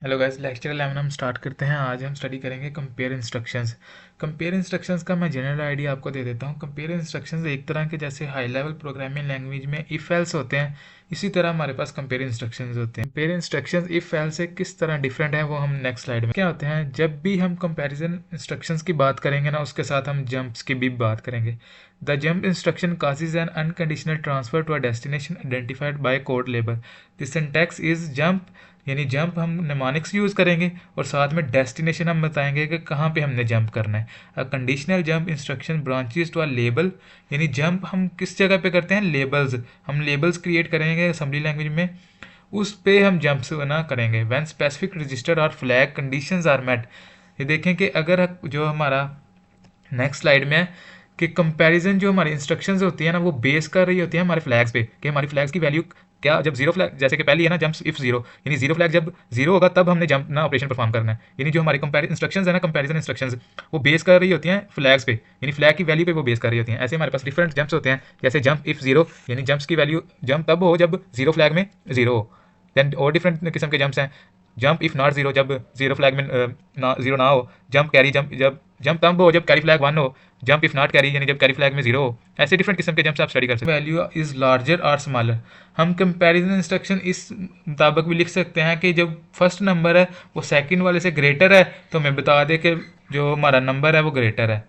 Hello guys, lecture 11 हम start करते हैं। आज हम स्टडी करेंगे कंपेयर इंस्ट्रक्शंस। कंपेयर इंस्ट्रक्शंस का मैं जनरल आइडिया आपको दे देता हूँ। कंपेयर इंस्ट्रक्शंस एक तरह के जैसे हाई लेवल प्रोग्रामिंग लैंग्वेज में इफ एल्स होते हैं, इसी तरह हमारे पास कंपेयर इंस्ट्रक्शंस होते हैं। कंपेयर इंस्ट्रक्शंस इफ एल्स से किस तरह डिफरेंट है वो हम नेक्स्ट स्लाइड में क्या होते हैं। जब भी हम कंपेरिजन इंस्ट्रक्शंस की बात करेंगे ना, उसके साथ हम जंप्स की भी बात करेंगे। The jump instruction causes an unconditional transfer to a destination identified by code label. The syntax is jump, यानी जंप हम निमोनिक्स यूज़ करेंगे और साथ में डेस्टिनेशन हम बताएंगे कि कहाँ पे हमने जंप करना है। A conditional jump instruction branches to a label, यानी जंप हम किस जगह पे करते हैं, लेबल्स। हम लेबल्स क्रिएट करेंगे असेंबली लैंग्वेज में, उस पे हम जंप्स बना करेंगे। व्हेन स्पेसिफिक रजिस्टर और फ्लैग कंडीशंस आर मेट, ये देखें कि अगर जो हमारा नेक्स्ट स्लाइड में है कि कंपैरिजन जो हमारी इंस्ट्रक्शंस होती है ना, वो बेस कर रही होती है हमारे फ्लैग्स पे कि हमारी फ्लैग्स की वैल्यू क्या। जब जीरो फ्लैग, जैसे कि पहली है ना जंप्स इफ जीरो, यानी जीरो फ्लैग जब जीरो होगा तब हमने जंप ना ऑपरेशन परफॉर्म करना है। यानी जो हमारी कंपेयर इंस्ट्रक्शंस है ना, कंपैरिजन इंस्ट्रक्शंस, वो बेस कर रही होती हैं फ्लैग्स पे, यानी फ्लैग की वैल्यू पे वो बेस कर रही होती हैं। ऐसे हमारे पास डिफरेंट जंप्स होते हैं, जैसे जंप इफ जीरो, यानी जंप्स की वैल्यू जंप तब हो जब जीरो फ्लैग में जीरो हो। देन और डिफरेंट किस्म के जंप्स हैं। जंप इफ नॉट जीरो, जब जीरो फ्लैग में ना जीरो ना हो। जंप कैरी, जंप जब जंप तब हो जब कैरी फ्लैग वन हो। जंप इफ नॉट कैरी, यानी जब कैरी फ्लैग में जीरो हो। ऐसे डिफरेंट किस्म के जंप्स आप स्टडी कर सकते हैं। वैल्यू इज लार्जर और स्मॉलर, हम कंपैरिजन इंस्ट्रक्शन इस मुताबिक भी लिख सकते हैं कि जब फर्स्ट नंबर है वो सेकंड वाले से ग्रेटर है तो हमें बता दे कि जो हमारा नंबर है वो ग्रेटर है।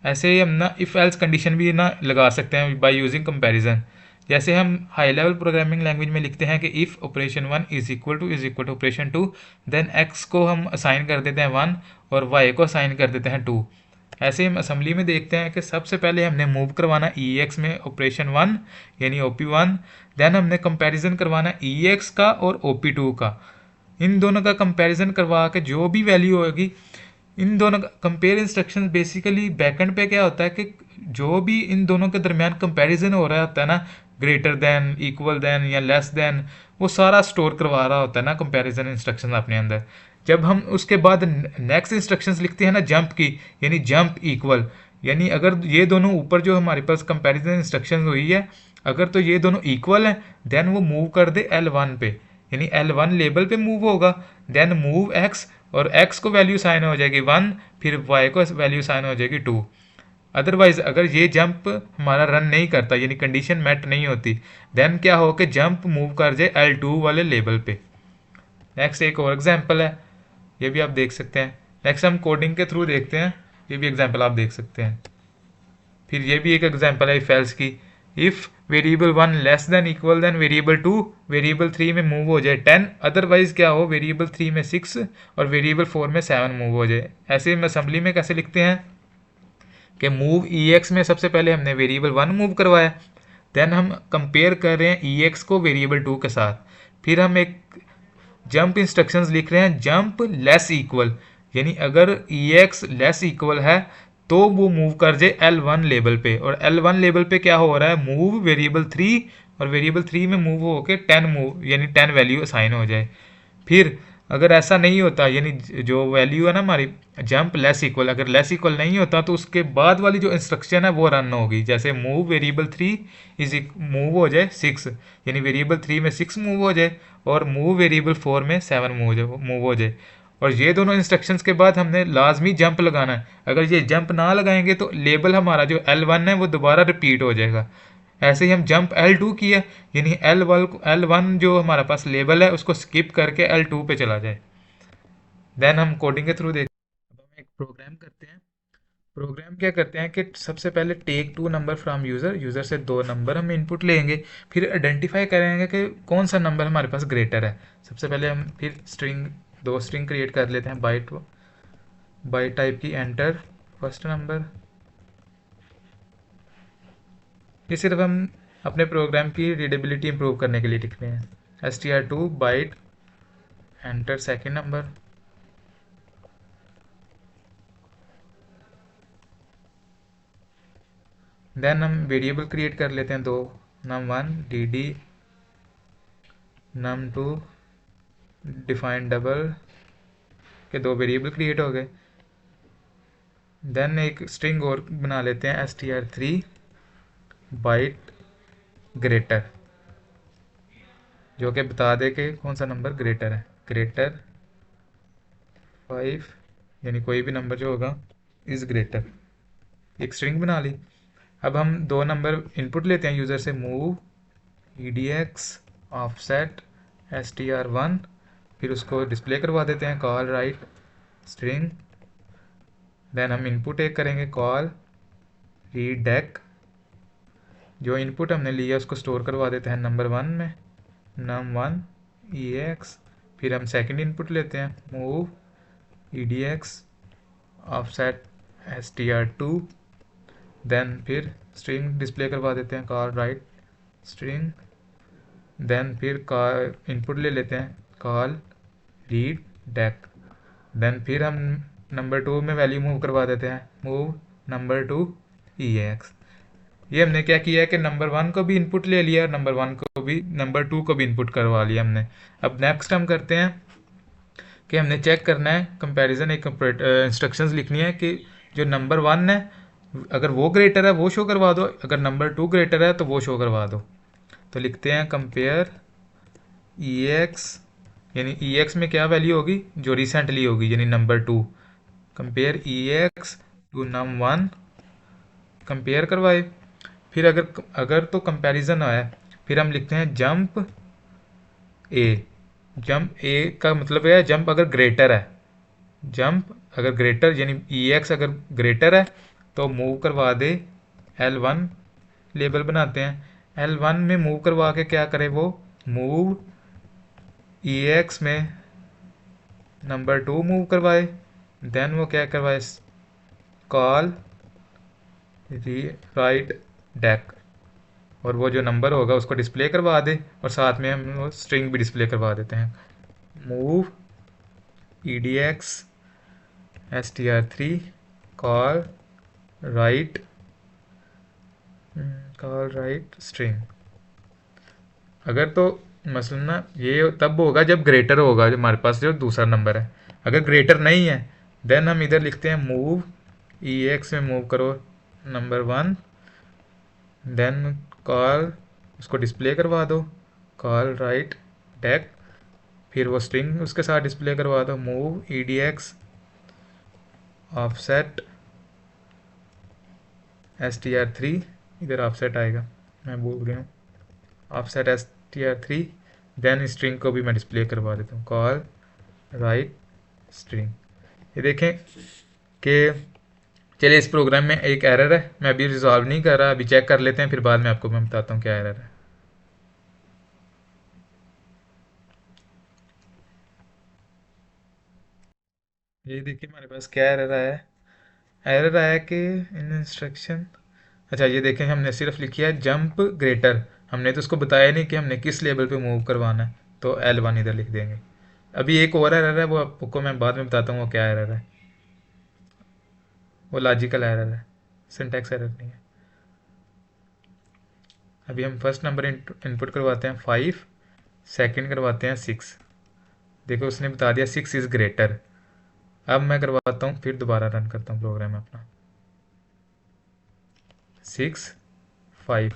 ऐसे ही हम ना इफ़ एल्स कंडीशन भी ना लगा सकते हैं बाय यूजिंग कंपैरिजन। जैसे हम हाई लेवल प्रोग्रामिंग लैंग्वेज में लिखते हैं कि if operation one is equal to operation two, then x को हम असाइन कर देते हैं वन और वाई को असाइन कर देते हैं टू। ऐसे हम असेंबली में देखते हैं कि सबसे पहले हमने मूव करवाना ई एक्स में ऑपरेशन वन, यानी ओ पी वन। देन हमने कंपैरिजन करवाना ई एक्स का और ओ पी टू का। इन दोनों का कंपैरिजन करवा के जो भी वैल्यू होगी, इन दोनों का कंपेयर इंस्ट्रक्शन बेसिकली बैकएंड पे क्या होता है कि जो भी इन दोनों के दरमियान कंपैरिजन हो रहा होता है ना, ग्रेटर देन, इक्वल देन या लेस देन, वो सारा स्टोर करवा रहा होता है ना कंपैरिजन इंस्ट्रक्शन अपने अंदर। जब हम उसके बाद नेक्स्ट इंस्ट्रक्शंस लिखते हैं ना जंप की, यानी जंप इक्वल, यानी अगर ये दोनों ऊपर जो हमारे पास कंपैरिजन इंस्ट्रक्शन हुई है, अगर तो ये दोनों इक्वल हैं, देन वो मूव कर दे एल वन पे, यानी एल वन लेबल पे मूव होगा। देन मूव एक्स, और एक्स को वैल्यू साइन हो जाएगी वन, फिर वाई को वैल्यू साइन हो जाएगी टू। अदरवाइज अगर ये जंप हमारा रन नहीं करता, यानी कंडीशन मेट नहीं होती, देन क्या हो कि जंप मूव कर जाए एल टू वाले लेबल पे। नेक्स्ट एक और एग्जांपल है, ये भी आप देख सकते हैं। नेक्स्ट हम कोडिंग के थ्रू देखते हैं, ये भी एग्जांपल आप देख सकते हैं। फिर ये भी एक एग्जांपल है इफ एल्स की। If variable one less than equal then variable two, variable three में मूव हो जाए टेन, अदरवाइज क्या हो वेरिएबल थ्री में सिक्स और वेरिएबल फोर में सेवन मूव हो जाए। ऐसे हम असेंबली में कैसे लिखते हैं कि मूव ई एक्स में सबसे पहले हमने वेरिएबल वन मूव करवाया, देन हम कंपेयर कर रहे हैं ई एक्स को वेरिएबल टू के साथ। फिर हम एक जंप इंस्ट्रक्शंस लिख रहे हैं जंप लेस इक्वल, यानी अगर ई एक्स लेस इक्वल है तो वो मूव कर जाए एल वन लेबल पे, और एल वन लेबल पे क्या हो रहा है, मूव वेरिएबल थ्री, और वेरिएबल थ्री में मूव होके टेन मूव, यानी टेन वैल्यू असाइन हो जाए। फिर अगर ऐसा नहीं होता, यानी जो वैल्यू है ना हमारी जंप लेस इक्वल, अगर लेस इक्वल नहीं होता तो उसके बाद वाली जो इंस्ट्रक्शन है वो रन होगी। जैसे move variable three is move हो जाए सिक्स, यानी वेरिएबल थ्री में सिक्स मूव हो जाए, और मूव वेरिएबल फोर में सेवन मूव हो जाए। और ये दोनों इंस्ट्रक्शंस के बाद हमने लाजमी जंप लगाना है। अगर ये जंप ना लगाएंगे तो लेबल हमारा जो एल वन है वो दोबारा रिपीट हो जाएगा। ऐसे ही हम जंप एल टू किया, यानी एल वन जो हमारे पास लेबल है उसको स्किप करके एल टू पे चला जाए। देन हम कोडिंग के थ्रू देखते हैं। अब हम एक प्रोग्राम करते हैं। प्रोग्राम क्या करते हैं कि सबसे पहले take two number from user, user से दो नंबर हम इनपुट लेंगे। फिर आइडेंटिफाई करेंगे कि कौन सा नंबर हमारे पास ग्रेटर है। सबसे पहले हम फिर स्ट्रिंग, दो स्ट्रिंग क्रिएट कर लेते हैं बाइट, बाइट टाइप की, एंटर फर्स्ट नंबर। ये सिर्फ हम अपने प्रोग्राम की रीडेबिलिटी इंप्रूव करने के लिए लिख रहे हैं। S T R two byte, enter second number. Then हम वेरिएबल क्रिएट कर लेते हैं दो, num one D D, num two define double, के दो वेरिएबल क्रिएट हो गए। देन एक स्ट्रिंग और बना लेते हैं S T are three byte greater, जो कि बता दे कि कौन सा नंबर ग्रेटर है, ग्रेटर 5 यानी कोई भी नंबर जो होगा इज़ ग्रेटर, एक स्ट्रिंग बना ली। अब हम दो नंबर इनपुट लेते हैं यूज़र से, मूव edx ऑफसेट str1, फिर उसको डिस्प्ले करवा देते हैं कॉल राइट स्ट्रिंग। देन हम इनपुट एक करेंगे कॉल रीड डेक, जो इनपुट हमने लिया उसको स्टोर करवा देते हैं नंबर 1 में, num1 ex। फिर हम सेकंड इनपुट लेते हैं move edx offset str2, then फिर स्ट्रिंग डिस्प्ले करवा देते हैं कॉल राइट स्ट्रिंग। देन फिर कॉल इनपुट ले लेते हैं कॉल रीड डेक। देन फिर हम नंबर 2 में वैल्यू मूव करवा देते हैं मूव नंबर 2 ex। ये हमने क्या किया है कि नंबर 1 को भी इनपुट ले लिया, नंबर 1 को भी, नंबर 2 को भी इनपुट करवा लिया हमने। अब नेक्स्ट हम करते हैं कि हमने चेक करना है कंपैरिजन, एक इंस्ट्रक्शंस लिखनी है कि जो नंबर 1 है अगर वो ग्रेटर है वो शो करवा दो, अगर नंबर 2 ग्रेटर है तो वो शो करवा दो। तो लिखते हैं कंपेयर ex, यानी ex में क्या वैल्यू होगी जो रिसेंटली होगी यानी number 2, compare ex to num1, compare करवाए। फिर अगर अगर तो कंपैरिजन है, फिर हम लिखते हैं जंप ए। जंप ए का मतलब है जंप अगर ग्रेटर है, जंप अगर ग्रेटर यानी ex अगर ग्रेटर है तो मूव करवा दे L1, लेबल बनाते हैं L1 में मूव करवा के क्या करे वो मूव ex में नंबर 2 मूव करवाए। देन वो क्या करवाए कॉल राइट डेक, और वो जो नंबर होगा उसको डिस्प्ले करवा दे, और साथ में हम वो स्ट्रिंग भी डिस्प्ले करवा देते हैं move edx str3 call write string. अगर तो मसलन ना ये तब होगा जब ग्रेटर होगा जो हमारे पास जो दूसरा नंबर है, अगर ग्रेटर नहीं है देन हम इधर लिखते हैं मूव ex में मूव करो नंबर 1, देन कॉल उसको डिस्प्ले करवा दो कॉल राइट डेक, फिर वो स्ट्रिंग उसके साथ डिस्प्ले करवा दो मूव edx ऑफसेट str3, इधर ऑफसेट आएगा मैं बोल रही हूँ ऑफसेट str3। देन स्ट्रिंग को भी मैं डिस्प्ले करवा देता हूँ कॉल राइट स्ट्रिंग। ये देखें कि चलिए इस प्रोग्राम में एक एरर है, मैं अभी रिजॉल्व नहीं कर रहा, अभी चेक कर लेते हैं फिर बाद में आपको मैं बताता हूँ क्या एरर है। ये देखिए हमारे पास क्या एरर आया है, एरर आया कि इन इंस्ट्रक्शन, अच्छा ये देखें हमने सिर्फ लिखी है जंप ग्रेटर, हमने तो उसको बताया नहीं कि हमने किस लेवल पे मूव करवाना है, तो L1 इधर लिख देंगे। अभी एक और एरर है वो आपको मैं बाद में बताता हूँ वो क्या एरर है, वो लॉजिकल एरर है, सिंटैक्स एरर नहीं है। अभी हम फर्स्ट नंबर इनपुट करवाते हैं 5, सेकंड करवाते हैं 6, देखो उसने बता दिया 6 इज़ ग्रेटर। अब मैं करवाता हूँ फिर दोबारा रन करता हूँ प्रोग्राम अपना 6 5,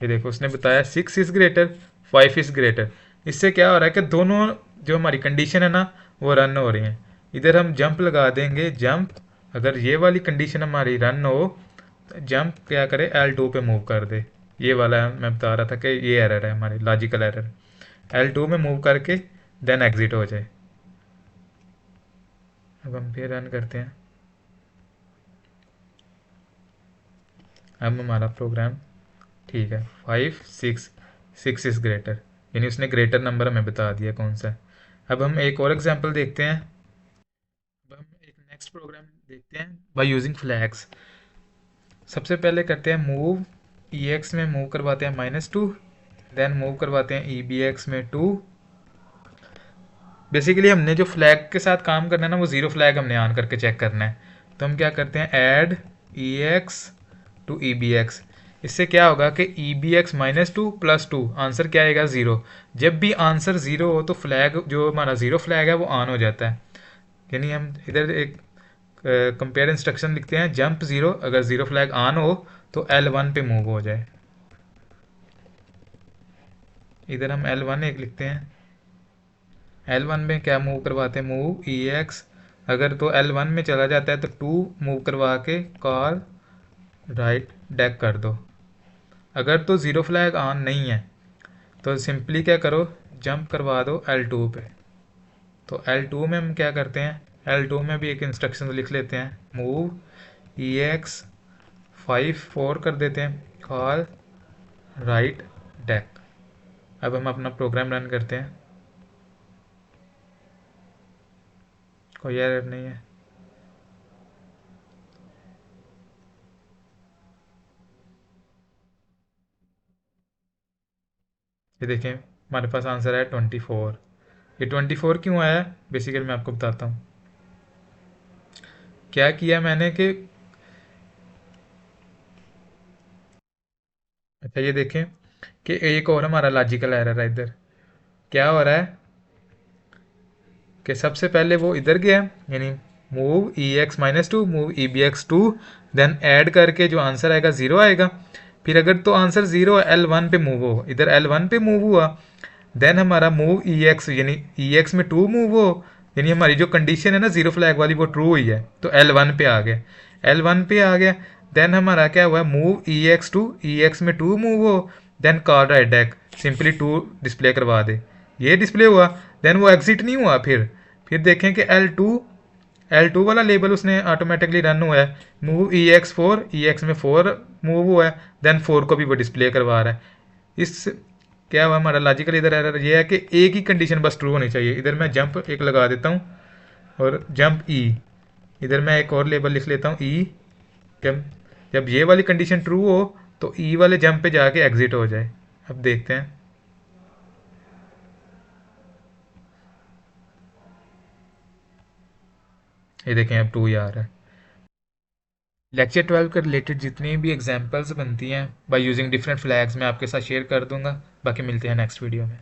ये देखो उसने बताया 6 इज़ ग्रेटर 5 इज़ ग्रेटर। इससे क्या हो रहा है कि दोनों जो हमारी कंडीशन है ना वो रन हो रही हैं। इधर हम जंप लगा देंगे, जंप अगर ये वाली कंडीशन हमारी रन हो तो जंप क्या करे L2 पे मूव कर दे, ये वाला मैं बता रहा था कि ये एरर है हमारी लॉजिकल एरर, L2 में मूव करके देन एग्जिट हो जाए। अब हम फिर रन करते हैं, अब हमारा प्रोग्राम ठीक है 5 6 6 इज़ ग्रेटर, यानी उसने ग्रेटर नंबर हमें बता दिया कौन सा है। अब हम एक और एग्जांपल देखते हैं, अब हम एक नेक्स्ट प्रोग्राम देखते हैं बाय यूजिंग फ्लैग्स। सबसे पहले करते हैं मूव ex में मूव करवाते हैं -2, देन मूव करवाते हैं ebx में 2। बेसिकली हमने जो फ्लैग के साथ काम करना है ना वो ज़ीरो फ्लैग हमने ऑन करके चेक करना है, तो हम क्या करते हैं ऐड ex टू ebx। इससे क्या होगा कि ebx -2 +2 आंसर क्या आएगा 0। जब भी आंसर 0 हो तो फ्लैग जो हमारा ज़ीरो फ्लैग है वो ऑन हो जाता है, यानी हम इधर एक कंपेयर इंस्ट्रक्शन लिखते हैं जंप 0, अगर ज़ीरो फ्लैग ऑन हो तो L1 पे मूव हो जाए। इधर हम L1 एक लिखते हैं, L1 में क्या मूव करवाते हैं मूव ex अगर तो L1 में चला जाता है तो 2 मूव करवा के कॉल राइट डेक कर दो। अगर तो ज़ीरो फ्लैग ऑन नहीं है तो सिंपली क्या करो, जंप करवा दो L2 पे। तो L2 में हम क्या करते हैं, L2 में भी एक इंस्ट्रक्शन लिख लेते हैं, मूव EX 5 4 कर देते हैं, कॉल राइट डेक। अब हम अपना प्रोग्राम रन करते हैं, कोई एरर नहीं है। ये देखें हमारे पास आंसर है 24। ये 24 क्यों आया, बेसिकली मैं आपको बताता हूँ। क्या किया मैंने कि, अच्छा ये देखें कि एक और हमारा लॉजिकल एरर है इधर। क्या हो रहा है कि सबसे पहले वो इधर गया, यानी move EX-2 move EBX2, then add करके जो आंसर आएगा 0 आएगा। फिर अगर तो आंसर 0 है, L1 पे मूव हो, इधर L1 पे मूव हुआ, देन हमारा मूव EX यानी EX में 2 मूव हो, यानी हमारी जो कंडीशन है ना ज़ीरो फ्लैग वाली वो ट्रू हुई है, तो L1 पे आ गया। L1 पे आ गया, देन हमारा क्या हुआ, मूव EX2, EX में 2 मूव हो, then call write dec, simply 2 display करवा दे, ये डिस्प्ले हुआ। देन वो एग्जिट नहीं हुआ। फिर देखें कि L2 वाला लेबल उसने ऑटोमेटिकली रन हुआ है, मूव EX4, EX में 4 मूव हुआ है, देन 4 को भी वो डिस्प्ले करवा रहा है। इस क्या हुआ हमारा लॉजिकल इधर एरर ये है कि एक ही कंडीशन बस ट्रू होनी चाहिए। इधर मैं जंप एक लगा देता हूँ और जंप ई, इधर मैं एक और लेबल लिख लेता हूँ ई। जब जब ये वाली कंडीशन ट्रू हो तो ई वाले जंप पे जाके एग्जिट हो जाए। अब देखते हैं, ये देखें अब 2 ही आ रहा है। लेक्चर 12 के रिलेटेड जितनी भी एग्जांपल्स बनती हैं बाय यूजिंग डिफरेंट फ्लैग्स मैं आपके साथ शेयर कर दूंगा। बाकी मिलते हैं नेक्स्ट वीडियो में।